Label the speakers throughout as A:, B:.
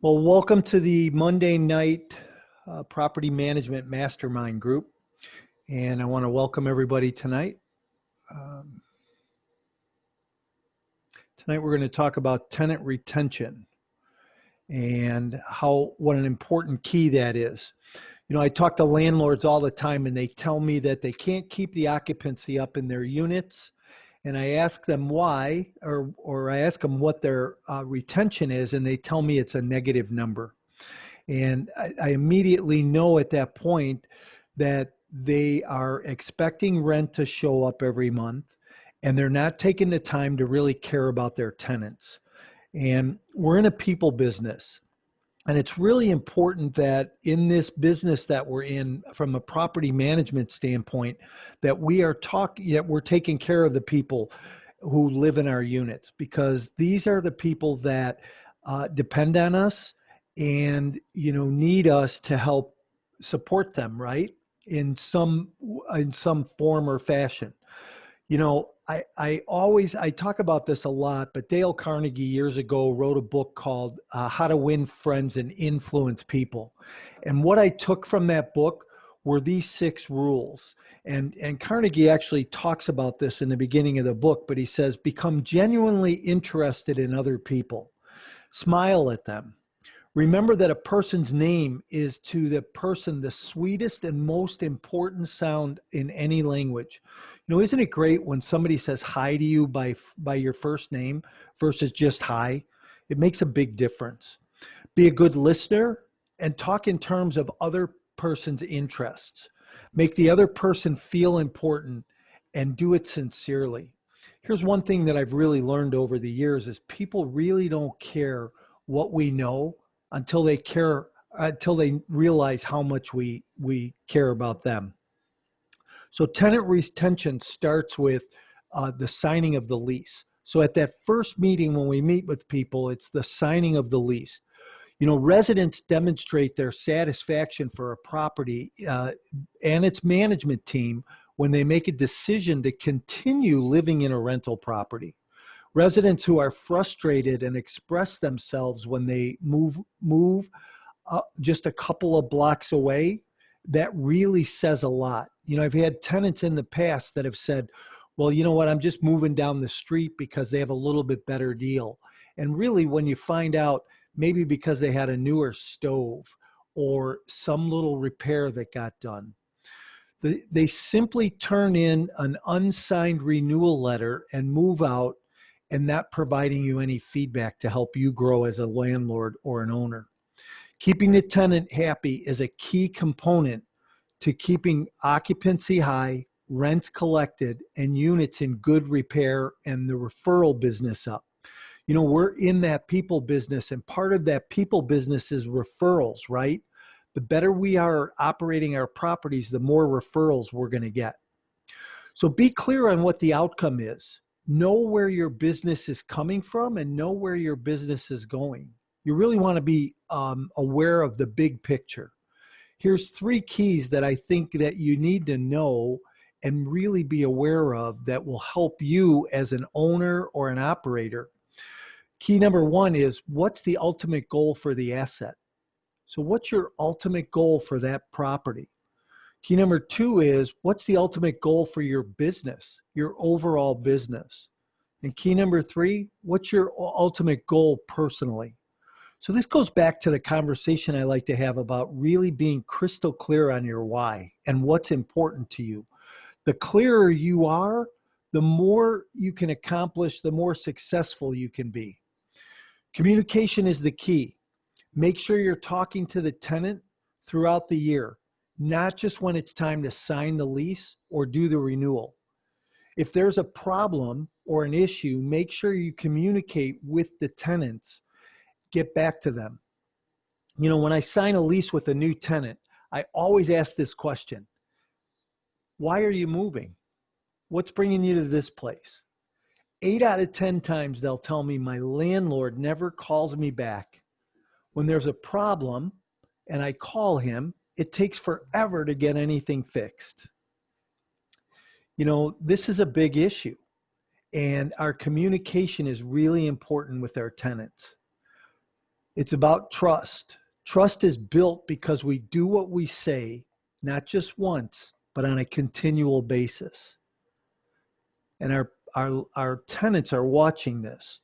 A: Well, welcome to the Monday night property management mastermind group. And I want to welcome everybody tonight. Um, Tonight, we're going to talk about tenant retention and what an important key that is. You know, I talk to landlords all the time and they tell me that they can't keep the occupancy up in their units. And I ask them why, or I ask them what their retention is, and they tell me it's a negative number. And I immediately know at that point that they are expecting rent to show up every month and they're not taking the time to really care about their tenants. And we're in a people business. And it's really important that in this business that we're in, from a property management standpoint, that we're taking care of the people who live in our units, because these are the people that depend on us and need us to help support them, right, in some form or fashion. I talk about this a lot, but Dale Carnegie years ago wrote a book called How to Win Friends and Influence People. And what I took from that book were these 6 rules. And Carnegie actually talks about this in the beginning of the book, but he says, become genuinely interested in other people. Smile at them. Remember that a person's name is to the person the sweetest and most important sound in any language. Isn't it great when somebody says hi to you by your first name versus just hi? It makes a big difference. Be a good listener and talk in terms of other person's interests. Make the other person feel important and do it sincerely. Here's one thing that I've really learned over the years is people really don't care what we know until they realize how much we care about them. So tenant retention starts with the signing of the lease. So at that first meeting when we meet with people, it's the signing of the lease. Residents demonstrate their satisfaction for a property and its management team when they make a decision to continue living in a rental property. Residents who are frustrated and express themselves when they move just a couple of blocks away, that really says a lot. I've had tenants in the past that have said, well, you know what, I'm just moving down the street because they have a little bit better deal. And really, when you find out, maybe because they had a newer stove or some little repair that got done, they simply turn in an unsigned renewal letter and move out, and not providing you any feedback to help you grow as a landlord or an owner. Keeping the tenant happy is a key component to keeping occupancy high, rents collected, and units in good repair and the referral business up. We're in that people business, and part of that people business is referrals, right? The better we are operating our properties, the more referrals we're going to get. So be clear on what the outcome is. Know where your business is coming from and know where your business is going. You really want to be aware of the big picture. Here's 3 keys that I think that you need to know and really be aware of that will help you as an owner or an operator. Key number 1 is, what's the ultimate goal for the asset? So what's your ultimate goal for that property? Key number 2 is, what's the ultimate goal for your business, your overall business? And key number 3, what's your ultimate goal personally? So this goes back to the conversation I like to have about really being crystal clear on your why and what's important to you. The clearer you are, the more you can accomplish, the more successful you can be. Communication is the key. Make sure you're talking to the tenant throughout the year, not just when it's time to sign the lease or do the renewal. If there's a problem or an issue, make sure you communicate with the tenants. Get back to them. When I sign a lease with a new tenant, I always ask this question: why are you moving? What's bringing you to this place? 8 out of 10 times they'll tell me, my landlord never calls me back. When there's a problem and I call him, it takes forever to get anything fixed. This is a big issue, and our communication is really important with our tenants. It's about trust. Trust is built because we do what we say, not just once, but on a continual basis. And our tenants are watching this.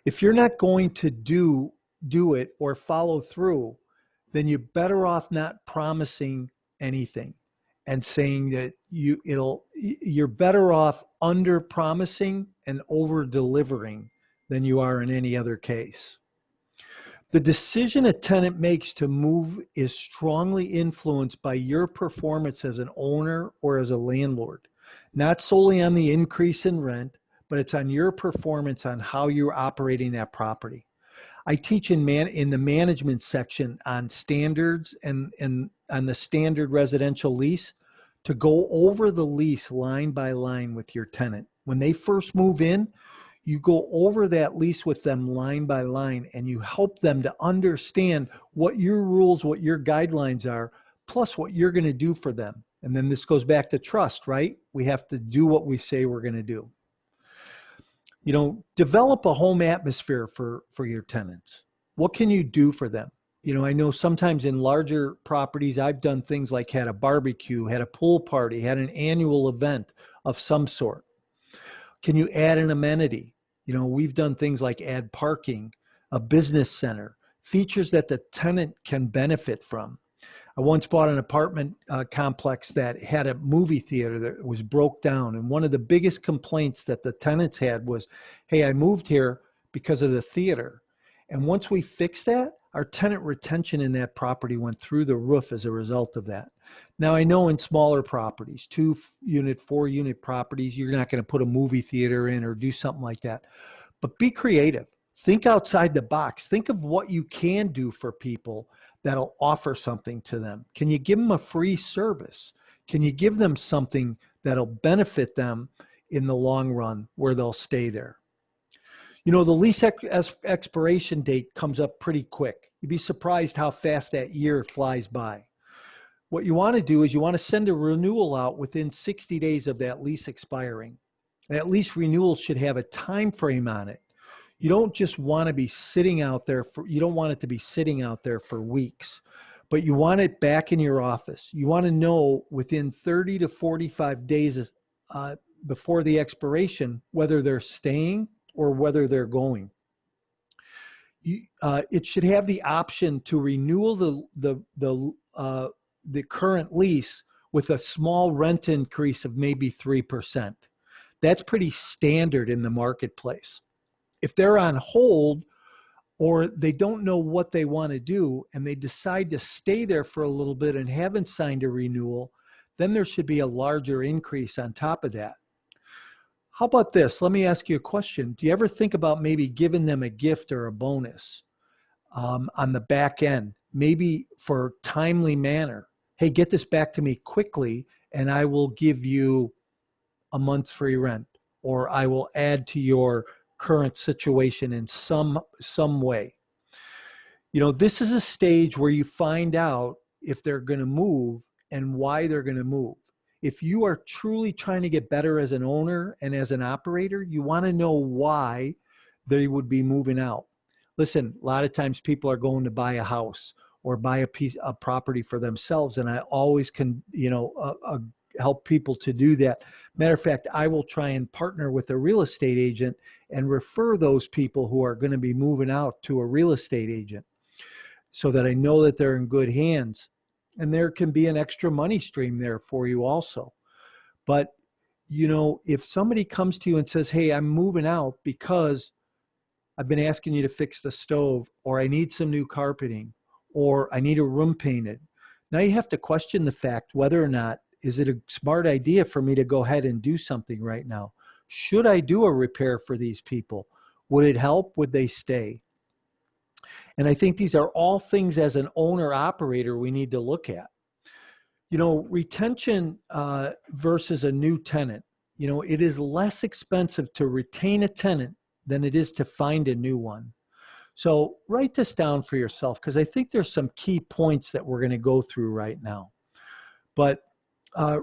A: If you're not going to do it or follow through, then you're better off not promising anything and saying that you're better off under promising and over delivering than you are in any other case. The decision a tenant makes to move is strongly influenced by your performance as an owner or as a landlord, not solely on the increase in rent, but it's on your performance on how you're operating that property. I teach in the management section on standards and on the standard residential lease to go over the lease line by line with your tenant. When they first move in, you go over that lease with them line by line, and you help them to understand what your rules, what your guidelines are, plus what you're going to do for them. And then this goes back to trust, right? We have to do what we say we're going to do. Develop a home atmosphere for your tenants. What can you do for them? I know sometimes in larger properties, I've done things like had a barbecue, had a pool party, had an annual event of some sort. Can you add an amenity? We've done things like add parking, a business center, features that the tenant can benefit from. I once bought an apartment complex that had a movie theater that was broke down. And one of the biggest complaints that the tenants had was, hey, I moved here because of the theater. And once we fixed that, our tenant retention in that property went through the roof as a result of that. Now, I know in smaller properties, 2-unit, 4-unit properties, you're not going to put a movie theater in or do something like that. But be creative. Think outside the box. Think of what you can do for people that'll offer something to them. Can you give them a free service? Can you give them something that'll benefit them in the long run where they'll stay there? The lease expiration date comes up pretty quick. You'd be surprised how fast that year flies by. What you want to do is you want to send a renewal out within 60 days of that lease expiring. That lease renewal should have a time frame on it. You don't just want to be sitting out there you don't want it to be sitting out there for weeks, but you want it back in your office. You want to know within 30 to 45 days before the expiration whether they're staying or whether they're going. It should have the option to renew the current lease with a small rent increase of maybe 3%. That's pretty standard in the marketplace. If they're on hold or they don't know what they want to do and they decide to stay there for a little bit and haven't signed a renewal, then there should be a larger increase on top of that. How about this? Let me ask you a question. Do you ever think about maybe giving them a gift or a bonus on the back end, maybe for timely manner? Hey, get this back to me quickly and I will give you a month's free rent, or I will add to your current situation in some way. This is a stage where you find out if they're going to move and why they're going to move. If you are truly trying to get better as an owner and as an operator, you want to know why they would be moving out. Listen, a lot of times people are going to buy a house or buy a property for themselves, and I always can, help people to do that. Matter of fact, I will try and partner with a real estate agent and refer those people who are going to be moving out to a real estate agent so that I know that they're in good hands. And there can be an extra money stream there for you also. But, if somebody comes to you and says, hey, I'm moving out because I've been asking you to fix the stove, or I need some new carpeting, or I need a room painted. Now you have to question the fact whether or not, is it a smart idea for me to go ahead and do something right now? Should I do a repair for these people? Would it help? Would they stay? And I think these are all things as an owner operator we need to look at. Retention versus a new tenant. It is less expensive to retain a tenant than it is to find a new one. So write this down for yourself, because I think there's some key points that we're going to go through right now. But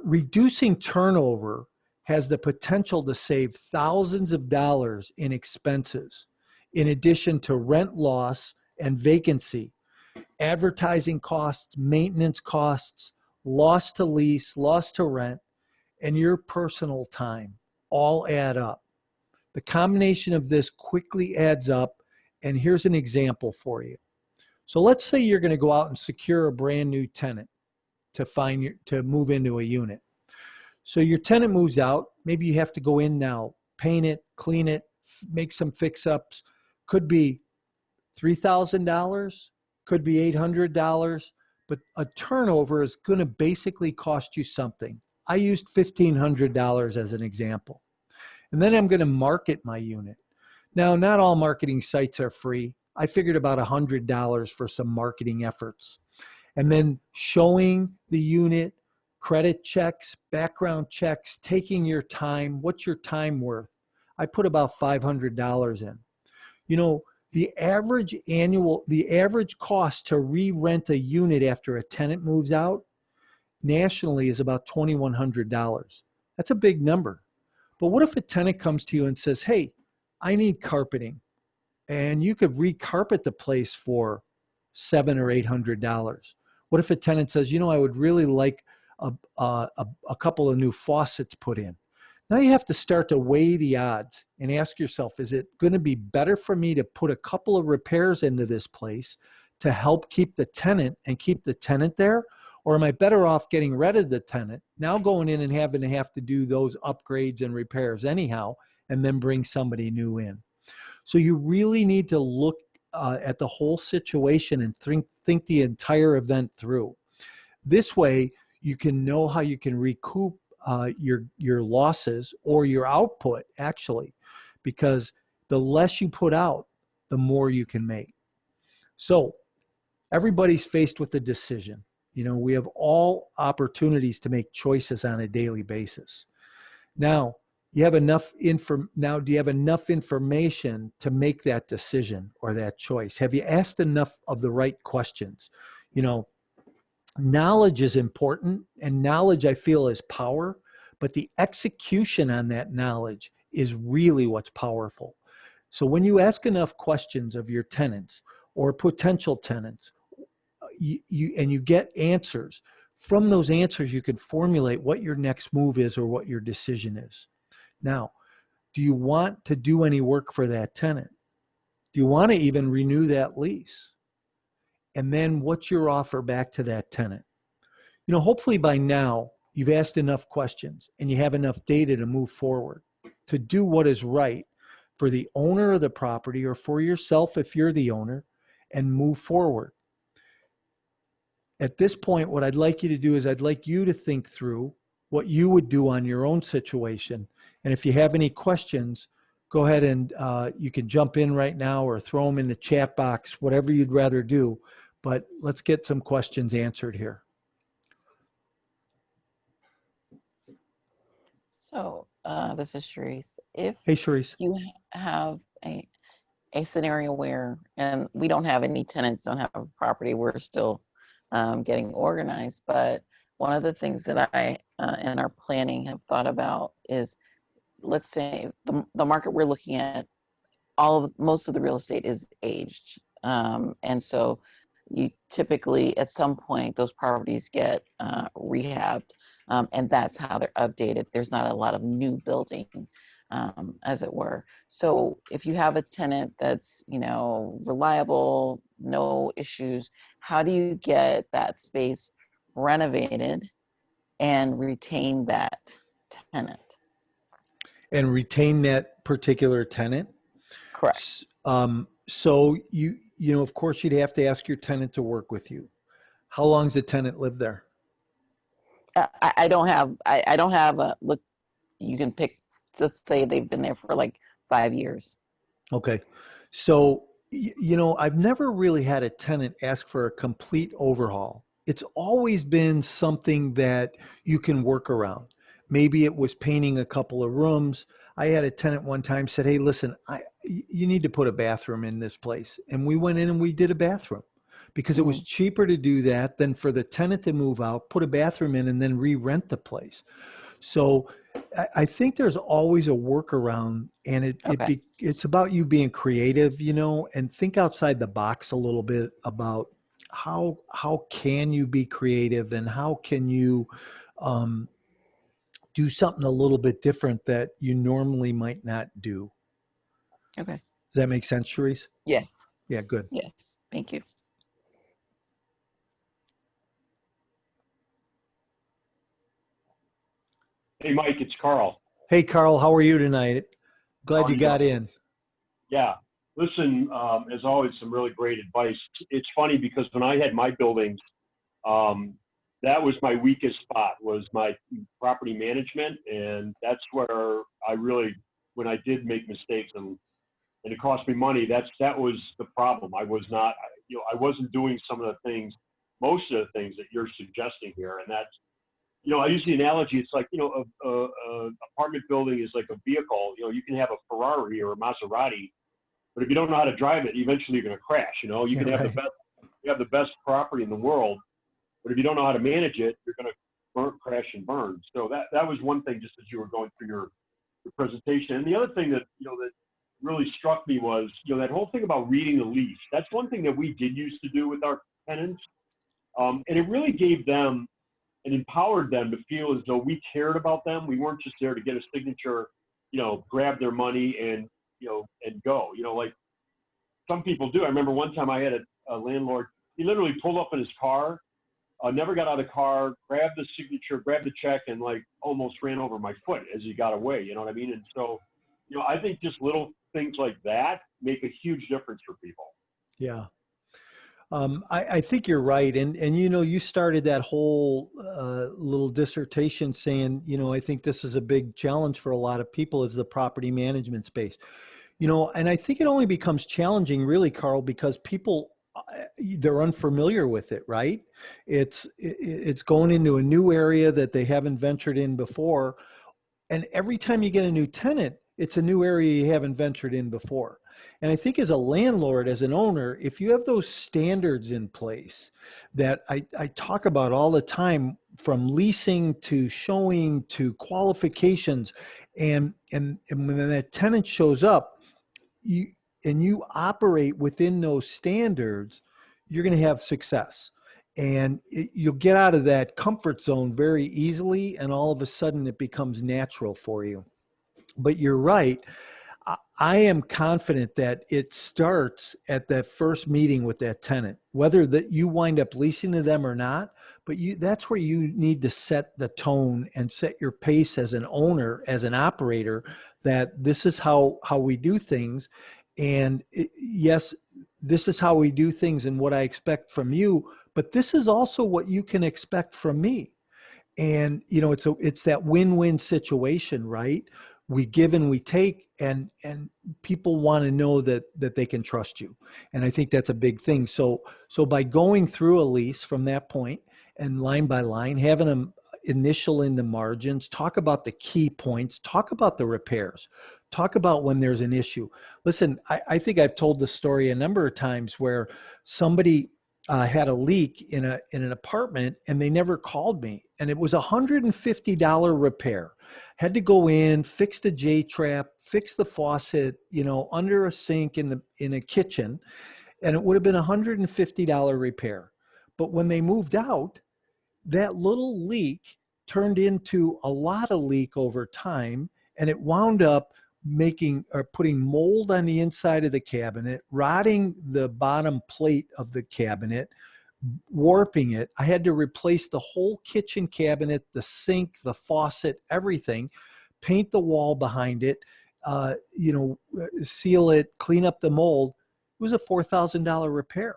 A: reducing turnover has the potential to save thousands of dollars in expenses, in addition to rent loss and vacancy, advertising costs, maintenance costs, loss to lease, loss to rent, and your personal time all add up. The combination of this quickly adds up. And here's an example for you. So let's say you're going to go out and secure a brand new tenant to move into a unit. So your tenant moves out. Maybe you have to go in now, paint it, clean it, make some fix-ups. Could be $3,000, could be $800, but a turnover is going to basically cost you something. I used $1,500 as an example. And then I'm going to market my unit. Now, not all marketing sites are free. I figured about $100 for some marketing efforts. And then showing the unit, credit checks, background checks, taking your time. What's your time worth? I put about $500 in. You know, the average cost to re-rent a unit after a tenant moves out nationally is about $2,100. That's a big number. But what if a tenant comes to you and says, hey, I need carpeting, and you could recarpet the place for $700 or $800? What if a tenant says, you know, I would really like a couple of new faucets put in? Now you have to start to weigh the odds and ask yourself, is it going to be better for me to put a couple of repairs into this place to help keep the tenant and keep the tenant there? Or am I better off getting rid of the tenant, now going in and having to have to do those upgrades and repairs anyhow, and then bring somebody new in? So you really need to look at the whole situation and think the entire event through. This way, you can know how you can recoup your losses or your output, actually, because the less you put out, the more you can make. So everybody's faced with a decision. You know, we have all opportunities to make choices on a daily basis. Now, do you have enough information to make that decision or that choice? Have you asked enough of the right questions? You know, knowledge is important, and knowledge, I feel, is power, but the execution on that knowledge is really what's powerful. So when you ask enough questions of your tenants or potential tenants, you get answers. From those answers, you can formulate what your next move is or what your decision is. Now, do you want to do any work for that tenant? Do you want to even renew that lease? And then what's your offer back to that tenant? You know, hopefully by now you've asked enough questions and you have enough data to move forward, to do what is right for the owner of the property or for yourself if you're the owner, and move forward. At this point, what I'd like you to do is I'd like you to think through what you would do on your own situation. And if you have any questions, go ahead and you can jump in right now or throw them in the chat box, whatever you'd rather do. But let's get some questions answered here.
B: So this is Sharice. Hey,
A: Sharice.
B: You have a scenario where, and we don't have any tenants, don't have a property, we're still getting organized, but one of the things that I in our planning have thought about is, let's say the market we're looking at, most of the real estate is aged, and so you typically at some point those properties get rehabbed, and that's how they're updated. There's not a lot of new building, as it were. So if you have a tenant that's, you know, reliable, no issues, how do you get that space renovated and retain that tenant?
A: And retain that particular tenant?
B: Correct.
A: So you know, of course, you'd have to ask your tenant to work with you. How long's the tenant lived there?
B: I don't have a look. You can pick. Let's say they've been there for like 5 years.
A: Okay. So, you know, I've never really had a tenant ask for a complete overhaul. It's always been something that you can work around. Maybe it was painting a couple of rooms. I had a tenant one time said, hey, listen, you need to put a bathroom in this place. And we went in and we did a bathroom because it was cheaper to do that than for the tenant to move out, put a bathroom in, and then re-rent the place. So I think there's always a workaround, and
B: Okay.
A: it's about you being creative, and think outside the box a little bit about how can you be creative, and how can you um, do something a little bit different that you normally might not do.
B: Okay.
A: Does that make sense, Sharice?
B: Yes.
A: Yeah, good.
B: Yes. Thank you.
C: Hey, Mike, it's Carl.
A: Hey, Carl, how are you tonight?
C: How
A: Glad
C: are
A: you
C: you
A: got
C: doing?
A: in.
C: Yeah. Listen, as always, some really great advice. It's funny because when I had my buildings, um, that was my weakest spot, was my property management. And that's where I really, when I did make mistakes and it cost me money, that was the problem. I was not, I wasn't doing some of the things, most of the things that you're suggesting here. And that's, I use the analogy. It's like, a apartment building is like a vehicle. You can have a Ferrari or a Maserati, but if you don't know how to drive it, eventually you're going to crash. You
A: Yeah,
C: can have
A: right.
C: you have the best property in the world, but if you don't know how to manage it, you're going to crash and burn. So that was one thing, just as you were going through your presentation. And the other thing that that really struck me was that whole thing about reading the lease. That's one thing that we did used to do with our tenants, and it really gave them and empowered them to feel as though we cared about them. We weren't just there to get a signature, grab their money and, and go, like some people do. I remember one time I had a landlord, he literally pulled up in his car, never got out of the car, grabbed the signature, grabbed the check, and like almost ran over my foot as he got away. You know what I mean? And so, I think just little things like that make a huge difference for people.
A: Yeah. I think you're right. And you started that whole little dissertation saying, I think this is a big challenge for a lot of people is the property management space. And I think it only becomes challenging really, Carl, because people, they're unfamiliar with it, right? It's going into a new area that they haven't ventured in before. And every time you get a new tenant, it's a new area you haven't ventured in before. And I think as a landlord, as an owner, if you have those standards in place that I talk about all the time, from leasing to showing to qualifications, and when that tenant shows up, you operate within those standards, you're going to have success. And you'll get out of that comfort zone very easily, and all of a sudden it becomes natural for you. But you're right. I am confident that it starts at that first meeting with that tenant, whether that you wind up leasing to them or not. But that's where you need to set the tone and set your pace as an owner, as an operator, that this is how we do things. And yes, this is how we do things and what I expect from you, but this is also what you can expect from me. And it's that win-win situation, right? We give and we take, and people want to know that they can trust you. And I think that's a big thing. So by going through a lease from that point and line by line, having them initial in the margins, talk about the key points, talk about the repairs, talk about when there's an issue. Listen, I think I've told the story a number of times where somebody had a leak in an apartment and they never called me, and it was $150 repair. Had to go in, fix the J trap, fix the faucet, under a sink in a kitchen, and it would have been $150 repair. But when they moved out, that little leak turned into a lot of leak over time, and it wound up making or putting mold on the inside of the cabinet, rotting the bottom plate of the cabinet, warping it. I had to replace the whole kitchen cabinet, the sink, the faucet, everything, paint the wall behind it, seal it, clean up the mold. It was a $4,000 repair.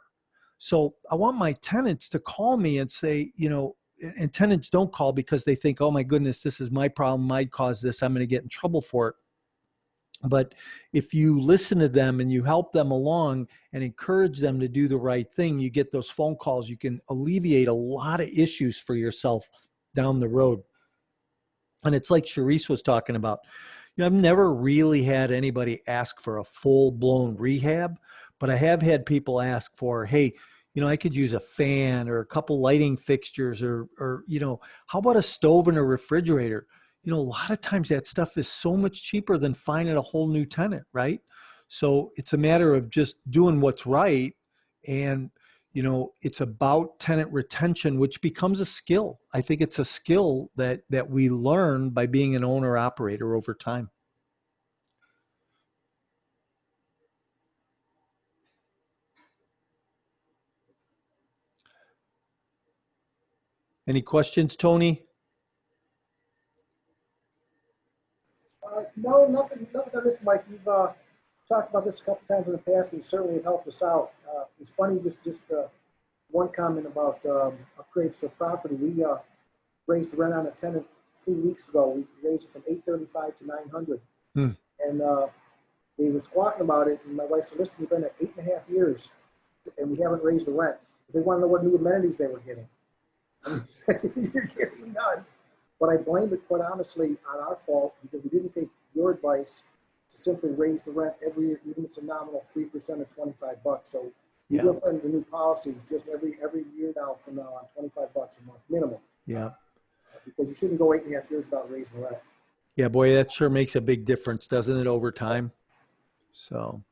A: So I want my tenants to call me and say, and tenants don't call because they think, oh my goodness, this is my problem. I caused this. I'm going to get in trouble for it. But if you listen to them and you help them along and encourage them to do the right thing, you get those phone calls. You can alleviate a lot of issues for yourself down the road. And it's like Sharice was talking about. I've never really had anybody ask for a full-blown rehab, but I have had people ask for, hey, I could use a fan or a couple lighting fixtures or how about a stove and a refrigerator? you know, a lot of times that stuff is so much cheaper than finding a whole new tenant, right? So it's a matter of just doing what's right. And, you know, it's about tenant retention, which becomes a skill. I think it's a skill that we learn by being an owner operator over time. Any questions, Tony?
D: No, nothing on this, Mike. You've talked about this a couple times in the past, and certainly helped us out. It's funny, just one comment about upgrades to property. We raised the rent on a tenant 3 weeks ago. We raised it from $835 to $900, and they were squawking about it. And my wife said, "Listen, you've been at 8.5 years, and we haven't raised the rent." They want to know what new amenities they were getting. I mean, you're getting none. But I blame it, quite honestly, on our fault because we didn't take your advice to simply raise the rent every year, even if it's a nominal 3% or $25. So we will put in the new policy just every year now from now on, $25 a month minimum.
A: Yeah.
D: Because you shouldn't go 8.5 years without raising the rent.
A: Yeah, boy, that sure makes a big difference, doesn't it, over time? So.